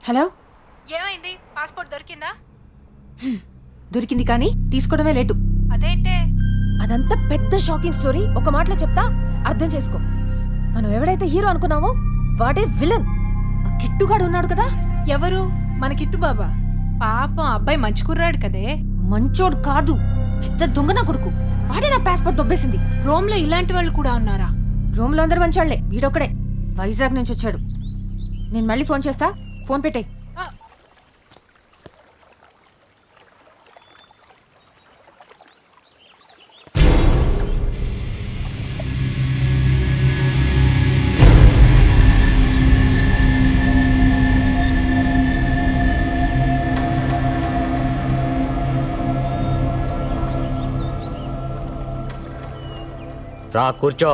Hello, ఏమైంది? Passport దొరికిందా? దొరికింది కానీ తీసుకోవడమే లేటు. అదేంటే? అదంతా పెద్ద షాకింగ్ స్టోరీ. ఒక మాటలో చెప్తా, అర్థం చేసుకో. మనం ఎవడైతే హీరో అనుకున్నామో వాడే విలన్. ఆ కిట్టుగాడు ఉన్నాడు కదా. ఎవరు? మన కిట్టు బాబా. పాపం అబ్బాయి మంచి కుర్రాడు కదే. మంచోడు కాదు, పెద్ద దొంగ నా కొడుకు. వాడే నా పాస్పోర్ట్ దొబ్బేసింది. రోమ్ లో ఇలాంటి వాళ్ళు కూడా ఉన్నారా? రూమ్ లో అందరు మంచోళ్లే, వీడొక్కడే వైజాగ్ నుంచి వచ్చాడు. నేను మళ్ళీ ఫోన్ చేస్తా, ఫోన్ పెట్టే. రా కూర్చో.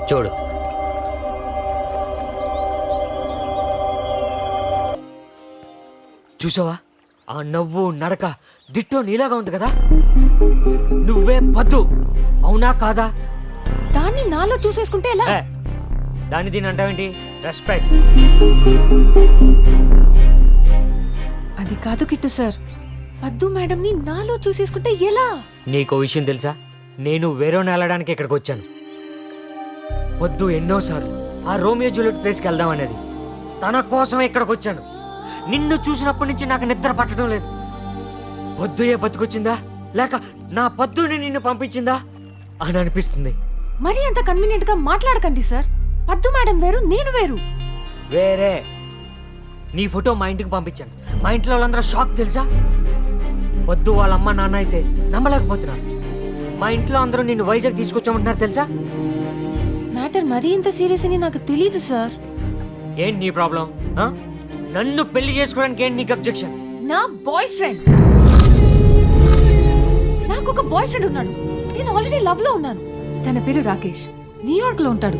చూడు, చూసావా? ఆ నవ్వు నడక డిట్టో నీలాగా ఉంది కదా. నువ్వే పద్దు, అవునా కాదా? దాన్ని నాలో చూసేసుకుంటే ఎలా? దాన్ని దీని అంటావేంటి? రెస్పెక్ట్. అది కాదు కిట్టు సార్, పద్దు మేడంని నాలో చూసేసుకుంటే ఎలా? నీకో విషయం తెలుసా? నేను వేరేని వెళ్ళడానికి ఇక్కడికి వచ్చాను. వద్దు ఎన్నోసార్లు ఆ రోమియో జూలియట్ ప్లేస్కి వెళ్దాం అనేది. తన కోసం ఇక్కడికి వచ్చాను. నిన్ను చూసినప్పటి నుంచి నాకు నిద్ర పట్టడం లేదు. వద్దు ఏ బతుకొచ్చిందా లేక నా పద్దుని నిన్ను పంపించిందా అని అనిపిస్తుంది. మరి అంత కన్వీనియంట్ గా మాట్లాడకండి సార్. పద్దు మేడం వేరు, నేను వేరు. వేరే. నీ ఫోటో మా ఇంటికి పంపించాను. మా ఇంట్లో వాళ్ళందరూ షాక్ తెలుసా? వద్దు వాళ్ళ అమ్మ నాన్న అయితే నమ్మలేకపోతున్నారు. మా ఇంట్లో అందరూ నిన్ను వైజాగ్ తీసుకొచ్చామంటున్నారు తెలుసా? మ్యాటర్ మరీ ఇంత సీరియస్ అని నాకు తెలీదు సార్. ఏంటి నీ ప్రాబ్లం? నన్ను పెళ్లి చేసుకోవడానికి ఏంటి నీకు అబ్జెక్షన్? నా బాయ్ ఫ్రెండ్, నాకు ఒక బాయ్ ఫ్రెండ్ ఉన్నాడు. నేను ఆల్రెడీ లవ్ లో ఉన్నాను. తన పేరు రాకేష్, న్యూయార్క్ లో ఉంటాడు.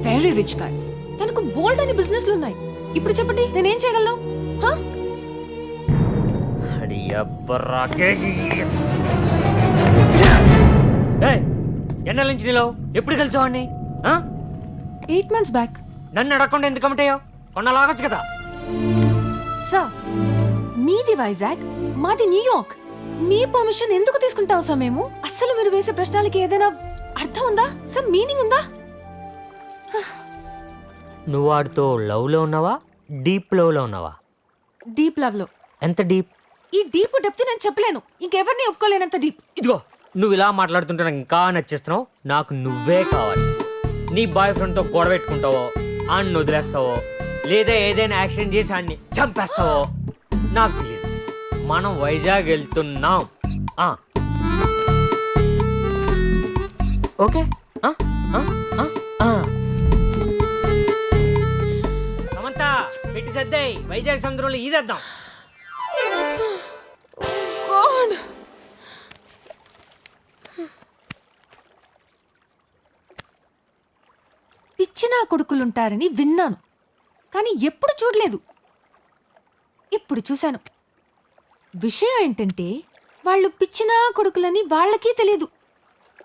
Very rich guy. తనకు బోల్డ్ అని బిజినెస్లు ఉన్నాయి. ఇప్పుడు చెప్పండి, నేనేం చేయగలను? ఎన్నెల నుంచి నీలో ఎప్పుడు కలిసావాడిని? 8 months బ్యాక్. నన్ను అడగకుండా ఎందుకు కమిటయ్యో? కొన్నలాగొచ్చు కదా. సార్, మీది వైజాగ్, మాది న్యూయార్క్. మీ పర్మిషన్ ఎందుకు తీసుకుంటాం సార్ మేము? అస్సలు మీరు వేసే ప్రశ్నలకి ఏదైనా అర్థం ఉందా సార్? మీనింగ్ ఉందా? నువ్వు వాడితో లవ్ లో ఉన్నావా, డీప్ లవ్ లో ఉన్నావా? డీప్ లవ్ లో. ఎంత డీప్? ఈ డీప్ డెప్త్ నేను చెప్పలేను. ఇంకెవరిని ఒప్పుకోలేనంత డీప్. ఇదిగో, నువ్వు ఇలా మాట్లాడుతుంటే నాకు ఇంకా నచ్చేస్తున్నావు. నాకు నువ్వే కావాలి. నీ బాయ్ ఫ్రెండ్తో గొడవ పెట్టుకుంటావో, ఆడిని వదిలేస్తావో, లేదా ఏదైనా యాక్సిడెంట్ చేసి ఆడిని చంపేస్తావో నాకు తెలియదు. మనం వైజాగ్ వెళ్తున్నాం. ఓకే? సమంత పెట్టి సర్దాయి, వైజాగ్ సముద్రంలో ఈదేద్దాం. పిచ్చినా కొడుకులుంటారని విన్నాను, కానీ ఎప్పుడు చూడలేదు. ఇప్పుడు చూశాను. విషయం ఏంటంటే వాళ్ళు పిచ్చినా కొడుకులని వాళ్ళకి తెలియదు,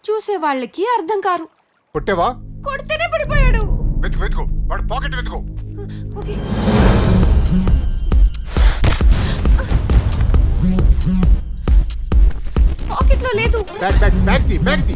చూసే వాళ్ళకి అర్థం కారు. కొట్టేవా? కొడితేనే పడిపోయాడు. వెతుకు వెతుకు, వాడు పాకెట్ వెతుకు. ఓకే. పాకెట్లో లేదు. బ్యాగ్ బ్యాగ్ బ్యాగ్ తీ, బ్యాగ్ తీ.